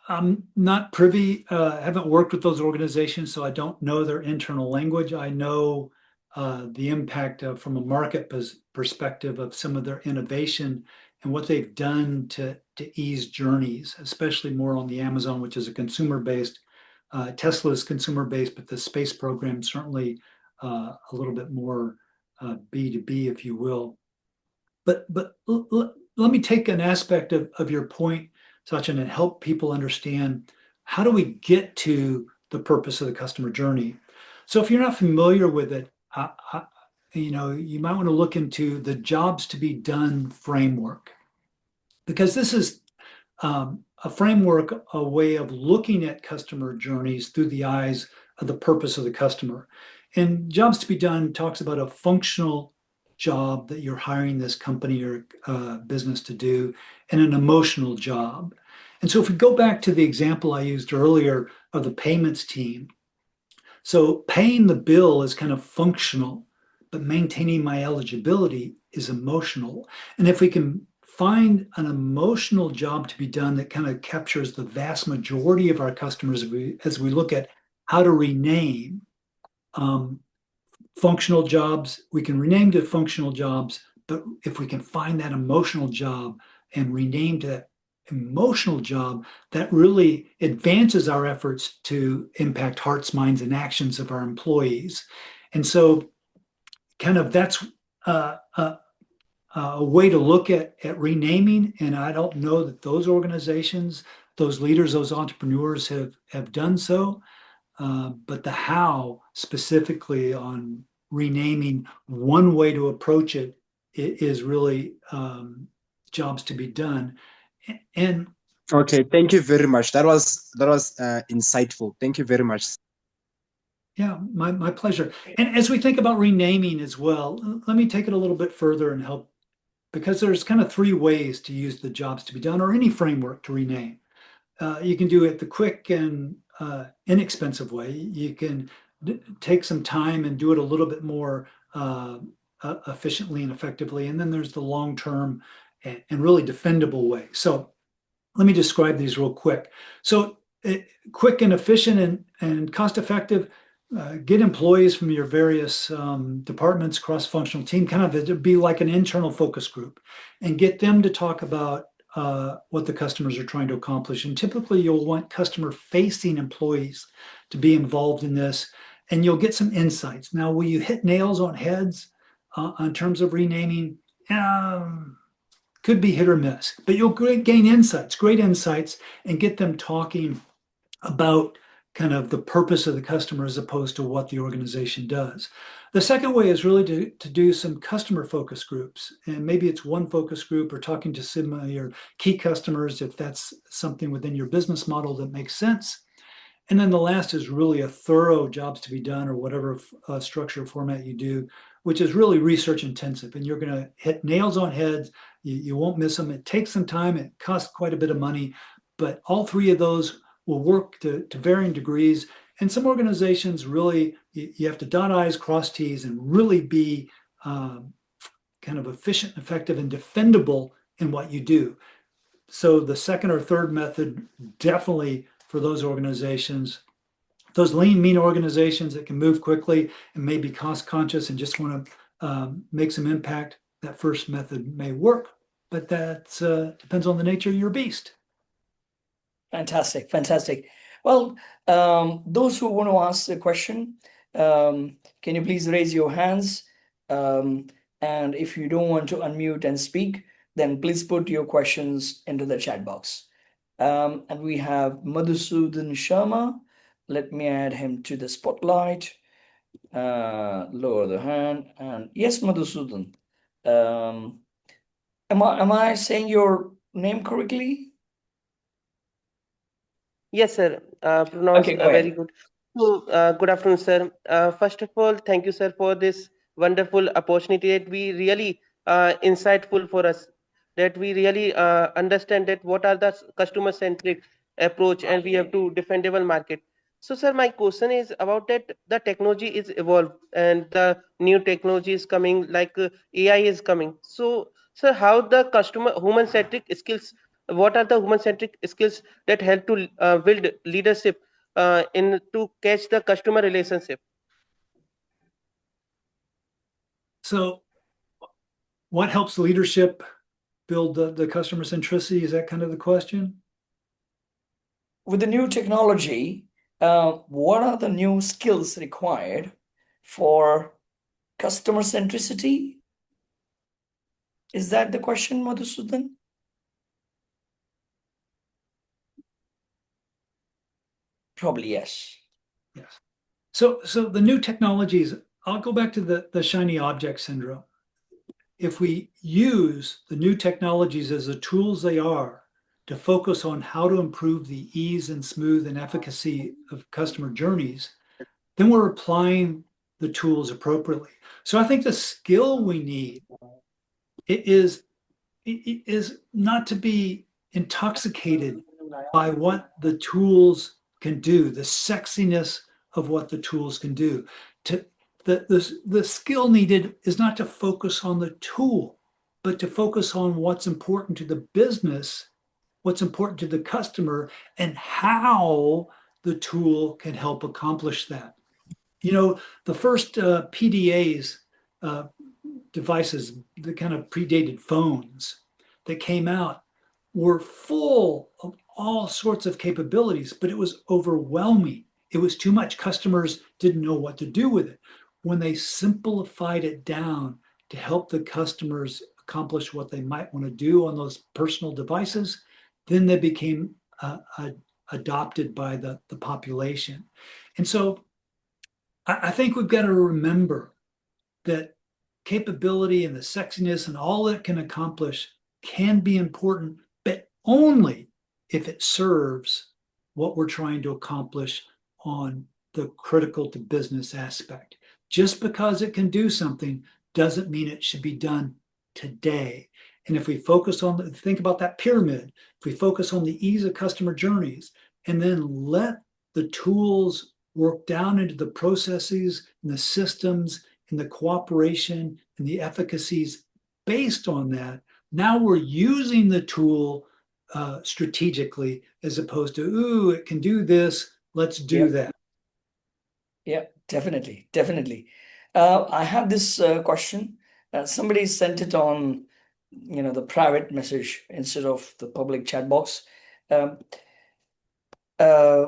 I'm not privy, haven't worked with those organizations, so I don't know their internal language. I know the impact from a market perspective of some of their innovation and what they've done to ease journeys, especially more on the Amazon, which is a consumer based. Tesla is consumer based, but the space program certainly a little bit more B2B, if you will. But let me take an aspect of your point, Sachin, and help people understand how do we get to the purpose of the customer journey. So if you're not familiar with it, you might want to look into the jobs to be done framework, because this is a framework, a way of looking at customer journeys through the eyes of the purpose of the customer. And jobs to be done talks about a functional job that you're hiring this company or business to do, and an emotional job. And so if we go back to the example I used earlier of the payments team, so paying the bill is kind of functional, but maintaining my eligibility is emotional. And if we can find an emotional job to be done that kind of captures the vast majority of our customers, as we look at how to rename um, functional jobs, we can rename to functional jobs, but if we can find that emotional job and rename to that emotional job, that really advances our efforts to impact hearts, minds, and actions of our employees. And so, kind of that's a way to look at renaming. And I don't know that those organizations, those leaders, those entrepreneurs have done so. But the how specifically on renaming, one way to approach it is really jobs to be done. And okay, thank you very much. That was insightful. Thank you very much. yeah, my pleasure. And as we think about renaming as well, let me take it a little bit further and help, because there's kind of three ways to use the jobs to be done or any framework to rename. You can do it the quick and inexpensive way. You can take some time and do it a little bit more efficiently and effectively. And then there's the long-term and really defendable way. So let me describe these real quick. So quick and efficient and cost-effective, get employees from your various departments, cross-functional team, kind of it'd be like an internal focus group, and get them to talk about what the customers are trying to accomplish. And typically you'll want customer-facing employees to be involved in this, and you'll get some insights. Now, will you hit nails on heads in terms of renaming? Could be hit or miss, but you'll gain insights, great insights, and get them talking about kind of the purpose of the customer as opposed to what the organization does. The second way is really to do some customer focus groups. And maybe it's one focus group or talking to some of your key customers if that's something within your business model that makes sense. And then the last is really a thorough jobs to be done or whatever structure format you do, which is really research intensive. And you're going to hit nails on heads. You won't miss them. It takes some time. It costs quite a bit of money. But all three of those will work to varying degrees. And some organizations really, you have to dot I's, cross T's, and really be kind of efficient, effective, and defendable in what you do. So the second or third method, definitely for those organizations, those lean, mean organizations that can move quickly and may be cost conscious and just want to make some impact, that first method may work, but that depends on the nature of your beast. Fantastic, fantastic. Well, those who want to ask a question, can you please raise your hands? And if you don't want to unmute and speak, then please put your questions into the chat box. And we have Madhusudan Sharma. Let me add him to the spotlight. Lower the hand. And yes, Madhusudan. Am I saying your name correctly? Yes, sir. Pronounced Okay, go very ahead. good. So, good afternoon, sir. First of all, thank you, sir, for this wonderful opportunity. That we really insightful for us. That we really understand that what are the customer-centric approach, and we have to defendable market. So, sir, my question is about that the technology is evolved and the new technology is coming, like AI is coming. So, sir, how the customer human-centric skills? What are the human-centric skills that help to build leadership in to catch the customer relationship? So what helps leadership build the customer centricity? Is that kind of the question? With the new technology, what are the new skills required for customer centricity? Is that the question, Madhusudan? Probably yes. Yes. So the new technologies, I'll go back to the shiny object syndrome. If we use the new technologies as the tools they are to focus on how to improve the ease and smooth and efficacy of customer journeys, then we're applying the tools appropriately. So I think the skill we need is not to be intoxicated by what the tools can do, the sexiness of what the tools can do. The skill needed is not to focus on the tool, but to focus on what's important to the business, what's important to the customer, and how the tool can help accomplish that. You know, the first PDAs, devices, the kind of predated phones that came out were full of all sorts of capabilities, but it was overwhelming. It was too much. Customers didn't know what to do with it. When they simplified it down to help the customers accomplish what they might want to do on those personal devices, then they became adopted by the population. And so I think we've got to remember that capability and the sexiness and all it can accomplish can be important, but only if it serves what we're trying to accomplish on the critical to business aspect. Just because it can do something doesn't mean it should be done today. And if we focus on, think about that pyramid, if we focus on the ease of customer journeys and then let the tools work down into the processes and the systems and the cooperation and the efficacies based on that, now we're using the tool strategically as opposed to, ooh, it can do this, let's do that. Yeah, definitely. I have this question. Somebody sent it on, the private message instead of the public chat box. Um, uh,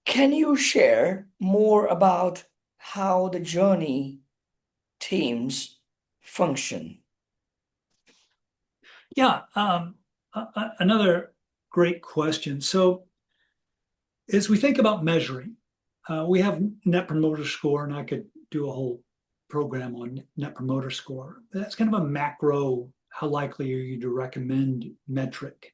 can you share more about how the journey teams function? Yeah, another great question. So as we think about measuring, we have Net Promoter Score, and I could do a whole program on Net Promoter Score. That's kind of a macro, how likely are you to recommend metric.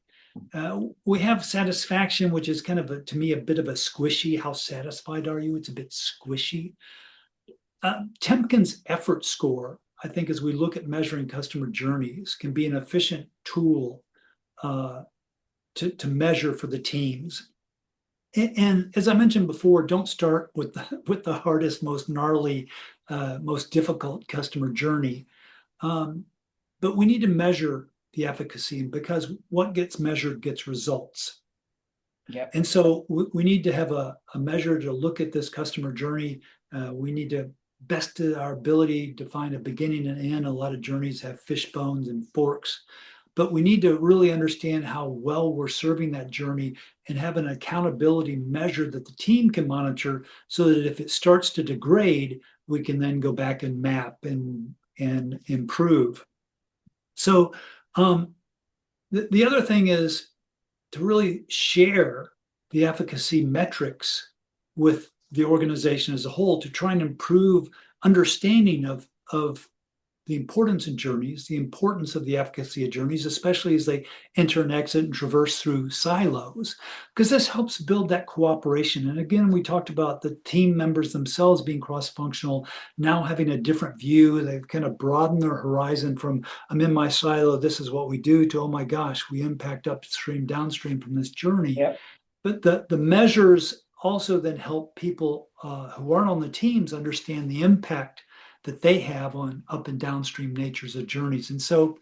We have satisfaction, which is kind of, to me, a bit of a squishy. How satisfied are you? It's a bit squishy. Temkin's effort score, I think, as we look at measuring customer journeys, can be an efficient tool to measure for the teams. And as I mentioned before, don't start with the hardest, most gnarly, most difficult customer journey. But we need to measure the efficacy, because what gets measured gets results. Yeah. And so we need to have a measure to look at this customer journey. We need to best our ability to find a beginning and end. A lot of journeys have fish bones and forks, but we need to really understand how well we're serving that journey and have an accountability measure that the team can monitor, so that if it starts to degrade, we can then go back and map and improve. So the other thing is to really share the efficacy metrics with the organization as a whole, to try and improve understanding of the importance of journeys, the importance of the efficacy of journeys, especially as they enter and exit and traverse through silos, because this helps build that cooperation. And again, we talked about the team members themselves being cross-functional, now having a different view. They've kind of broadened their horizon from, I'm in my silo, this is what we do, to, oh my gosh, we impact upstream, downstream from this journey. Yeah. But the measures also then help people who aren't on the teams understand the impact that they have on up and downstream natures of journeys. And so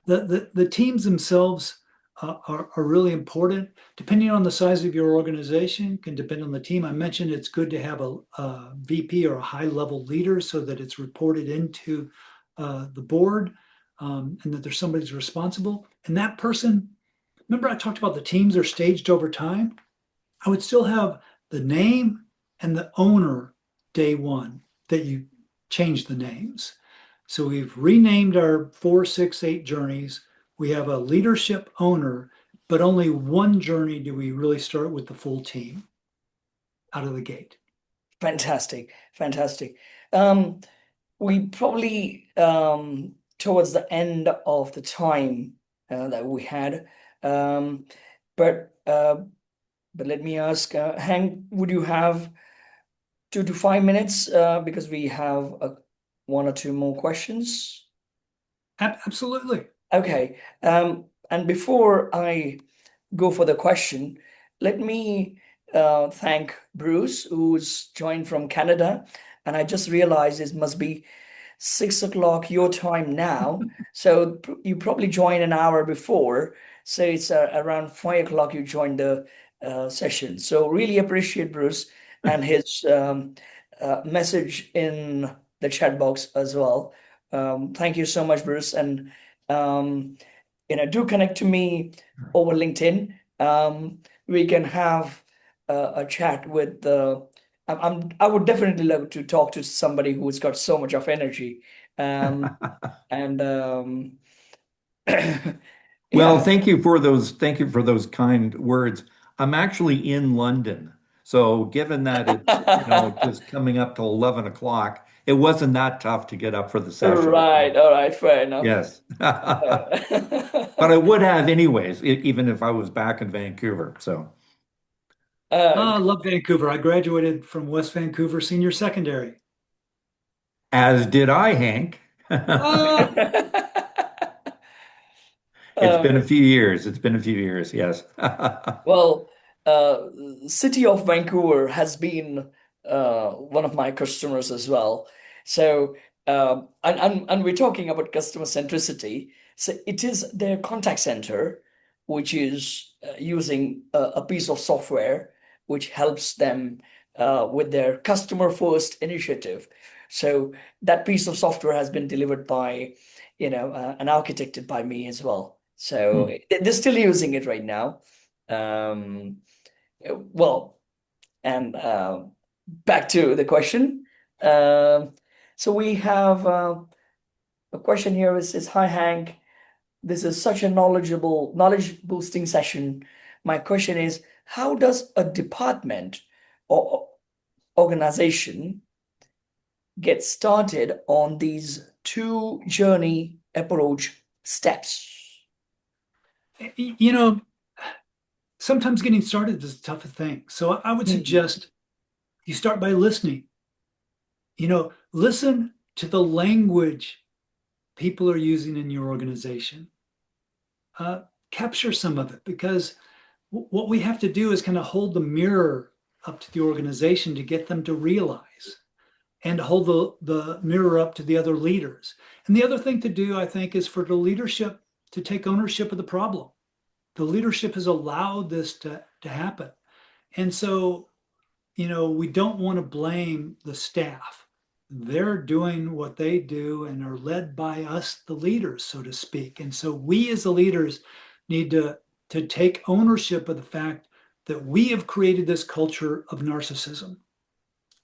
the teams themselves are really important. Depending on the size of your organization, can depend on the team. I mentioned it's good to have a VP or a high-level leader, so that it's reported into the board, and that there's somebody who's responsible. And that person, remember I talked about the teams are staged over time? I would still have the name and the owner day one, that you change the names. So we've renamed our 4, 6, 8 journeys. We have a leadership owner, but only one journey do we really start with the full team out of the gate. Fantastic. We probably towards the end of the time that we had, but let me ask, Hank, would you have 2 to 5 minutes, because we have 1 or 2 more questions? Absolutely. Okay. And before I go for the question, let me thank Bruce, who's joined from Canada. And I just realized it must be 6 o'clock your time now. So you probably joined an hour before. So it's around 5 o'clock you joined the session. So really appreciate Bruce and his message in the chat box as well. Thank you so much, Bruce. And do connect to me over LinkedIn. We can have a chat with I would definitely love to talk to somebody who's got so much of energy. And Well, yeah. thank you for those kind words. I'm actually in London. So given that it's just coming up to 11 o'clock it wasn't that tough to get up for the session. Right. All right. Fair enough. Yes. But I would have anyways, even if I was back in Vancouver. So, I love Vancouver. I graduated from West Vancouver Senior Secondary. as did I, Hank. Ah, It's been a um, few years. It's been a few years. Yes. well, uh, City of Vancouver has been one of my customers as well. So, and we're talking about customer centricity. So it is their contact center, which is using a piece of software which helps them with their customer first initiative. So that piece of software has been delivered by, and architected by me as well. So they're still using it right now. Um, well, and back to the question. So we have a question here. Is Hi Hank, this is such a knowledge boosting session. My question is, how does a department or organization get started on these two journey approach steps? you know, sometimes getting started is a tough thing. So I would suggest you start by listening. Listen to the language people are using in your organization. Capture some of it, because what we have to do is kind of hold the mirror up to the organization to get them to realize, and hold the mirror up to the other leaders. And the other thing to do, I think, is for the leadership to take ownership of the problem. The leadership has allowed this to happen. And so, we don't want to blame the staff. They're doing what they do and are led by us, the leaders, so to speak. And so we as the leaders need to take ownership of the fact that we have created this culture of narcissism.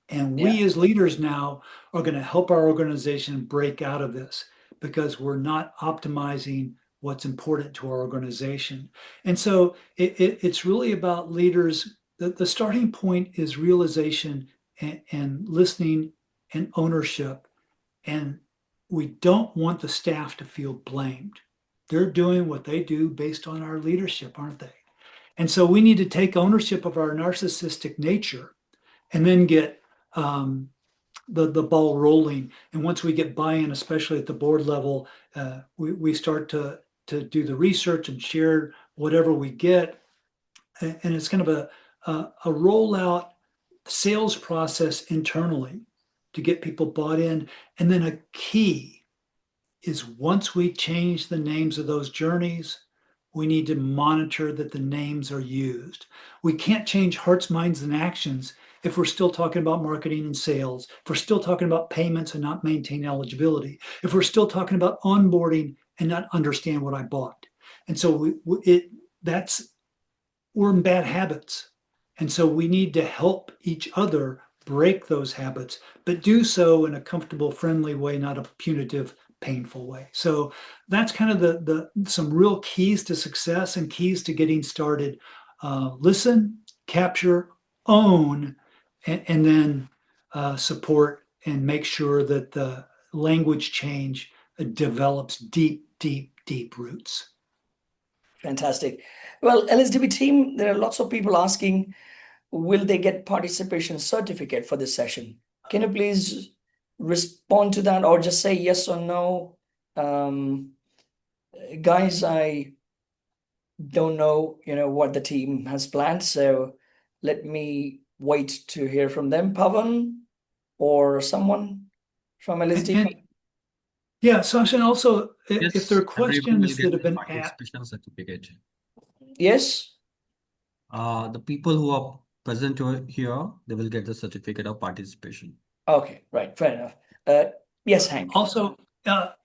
And we as leaders now are going to help our organization break out of this, because we're not optimizing what's important to our organization. And so it's really about leaders. The starting point is realization and listening and ownership. And we don't want the staff to feel blamed. They're doing what they do based on our leadership, aren't they? And so we need to take ownership of our narcissistic nature, and then get the ball rolling. And once we get buy-in, especially at the board level, we start to do the research and share whatever we get. And it's kind of a rollout sales process internally to get people bought in. And then a key is, once we change the names of those journeys, we need to monitor that the names are used. We can't change hearts, minds, and actions if we're still talking about marketing and sales, if we're still talking about payments and not maintain eligibility, if we're still talking about onboarding and not understand what I bought. And so we're in bad habits. And so we need to help each other break those habits, but do so in a comfortable, friendly way, not a punitive, painful way. So that's kind of the some real keys to success and keys to getting started. Listen, capture, own, and then support and make sure that the language change develops deep, deep, deep roots. Fantastic. Well, LSDB team, there are lots of people asking, will they get participation certificate for this session? Can you please respond to that, or just say yes or no? Guys, I don't know, what the team has planned, so let me wait to hear from them. Pavan or someone from LSDB? Yeah, Sasha, and also Yes, if there are everyone will questions get that have the been asked. participation certificate. Yes. The people who are present here, they will get the certificate of participation. Okay, right, fair enough. Yes, Hank. Also,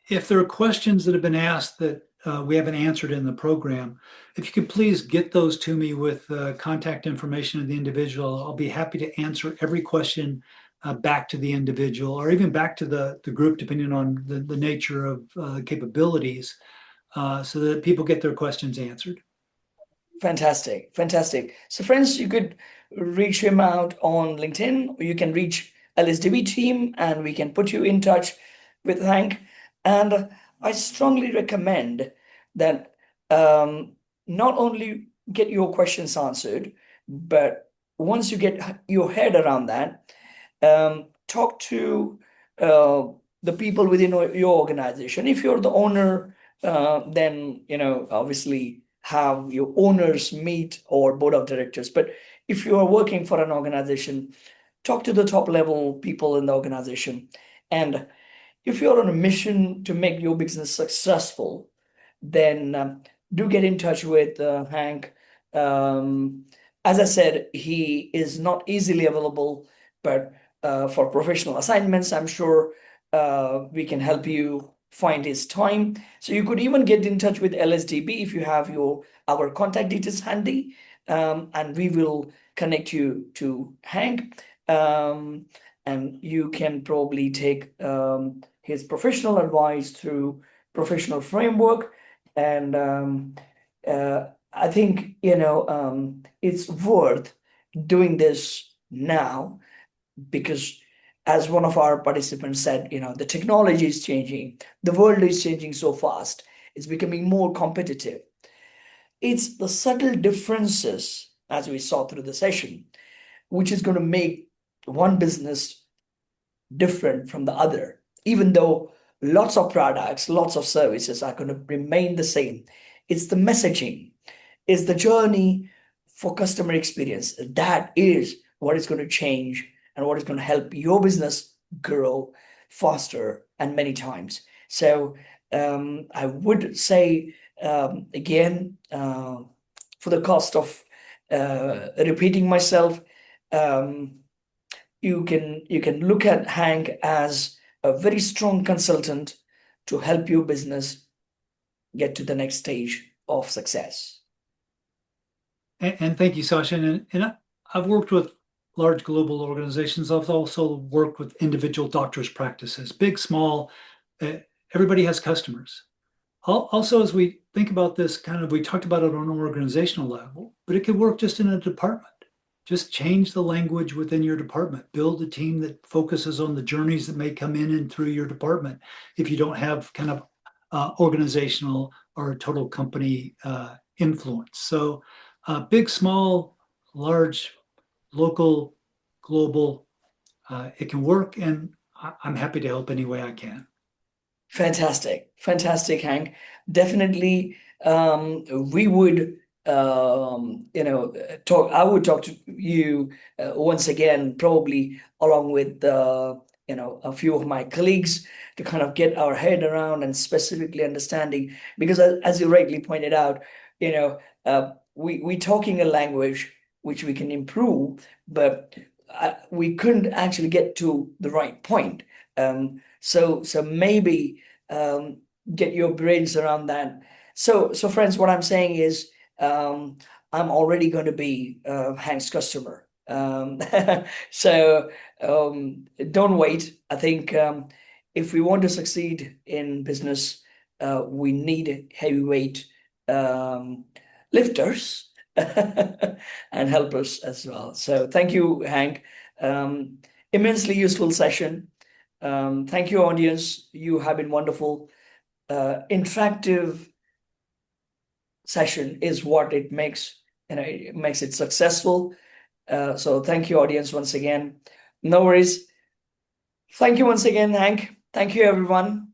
if there are questions that have been asked that we haven't answered in the program, if you could please get those to me with contact information of the individual, I'll be happy to answer every question back to the individual, or even back to the group, depending on the nature of capabilities, so that people get their questions answered. Fantastic, fantastic. So friends, you could reach him out on LinkedIn, or you can reach LSDB team, and we can put you in touch with Hank. And I strongly recommend that not only get your questions answered, but once you get your head around that, talk to the people within your organization. If you're the owner, then obviously have your owners meet or board of directors. But if you are working for an organization, talk to the top level people in the organization. And if you're on a mission to make your business successful, then do get in touch with Hank. As I said, he is not easily available, but for professional assignments, I'm sure we can help you find his time. So you could even get in touch with LSDB if you have our contact details handy, and we will connect you to Hank. And you can probably take his professional advice through professional framework. And I think it's worth doing this now, because as one of our participants said, the technology is changing, the world is changing so fast, it's becoming more competitive. It's the subtle differences, as we saw through the session, which is going to make one business different from the other. Even though lots of products, lots of services are going to remain the same, it's the messaging, it's the journey for customer experience. That is what is going to change and what is going to help your business grow faster and many times. So I would say, again, for the cost of repeating myself, you can look at Hank as a very strong consultant to help your business get to the next stage of success. And thank you, Sasha. And I've worked with large global organizations. I've also worked with individual doctors' practices, big, small. Everybody has customers. Also, as we think about this, we talked about it on an organizational level, but it could work just in a department. Just change the language within your department. Build a team that focuses on the journeys that may come in and through your department if you don't have organizational or total company influence. So big, small, large, local, global, it can work, and I'm happy to help any way I can. Fantastic, Hank. Definitely, we would talk. I would talk to you once again, probably along with a few of my colleagues, to kind of get our head around and specifically understanding, because as you rightly pointed out, we talking a language which we can improve, but we couldn't actually get to the right point. So maybe get your brains around that. So friends, what I'm saying is, I'm already going to be Hank's customer. So don't wait. I think if we want to succeed in business, we need heavyweight lifters and helpers as well. So thank you, Hank. Immensely useful session. Thank you, audience. You have been wonderful. Interactive session is what it makes, it makes it successful. So thank you, audience, once again. No worries. Thank you once again, Hank. Thank you, everyone.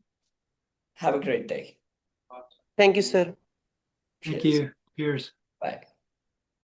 Have a great day. Thank you, sir. Thank you. Cheers. Bye.